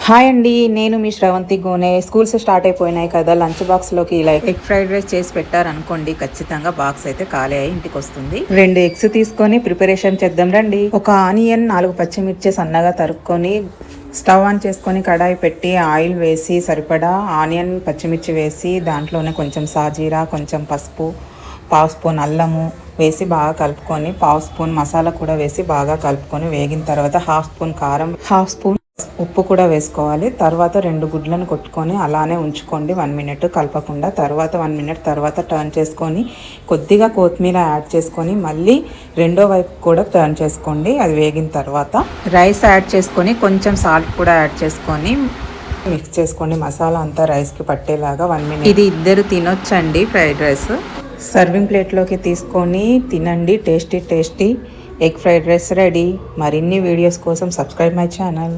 Hi అండి, నేను మీ శ్రవంతి గోనే. స్కూల్స్ స్టార్ట్ అయిపోయినాయి కదా, లంచ్ బాక్స్లోకి ఇలా ఎగ్ ఫ్రైడ్ రైస్ చేసి పెట్టారనుకోండి, ఖచ్చితంగా బాక్స్ అయితే ఖాళీ అయ్యి ఇంటికి వస్తుంది. 2 ఎగ్స్ తీసుకొని ప్రిపరేషన్ చేద్దాం రండి. ఒక ఆనియన్, 4 పచ్చిమిర్చి సన్నగా తరుక్కొని స్టవ్ ఆన్ చేసుకొని కడాయి పెట్టి ఆయిల్ వేసి సరిపడా ఆనియన్ పచ్చిమిర్చి వేసి దాంట్లోనే కొంచెం సాజీరా, కొంచెం పసుపు, పావు స్పూన్ అల్లము వేసి బాగా కలుపుకొని, పావు స్పూన్ మసాలా కూడా వేసి బాగా కలుపుకొని వేగిన తర్వాత హాఫ్ స్పూన్ కారం, హాఫ్ స్పూన్ ఉప్పు కూడా వేసుకోవాలి. తర్వాత 2 గుడ్లను కొట్టుకొని అలానే ఉంచుకోండి 1 మినిట్ కలపకుండా. తర్వాత 1 మినిట్ తర్వాత టర్న్ చేసుకొని కొద్దిగా కొత్తిమీర యాడ్ చేసుకొని మళ్ళీ రెండో వైపు కూడా టర్న్ చేసుకోండి. అది వేగిన తర్వాత రైస్ యాడ్ చేసుకొని కొంచెం సాల్ట్ కూడా యాడ్ చేసుకొని మిక్స్ చేసుకోండి. మసాలా అంతా రైస్కి పట్టేలాగా 1 మినిట్. ఇది ఇద్దరు తినొచ్చండి ఫ్రైడ్ రైస్. సర్వింగ్ ప్లేట్లోకి తీసుకొని తినండి. Tasty egg fried rice ready. మరిన్ని వీడియోస్ కోసం సబ్స్క్రైబ్ మై ఛానల్.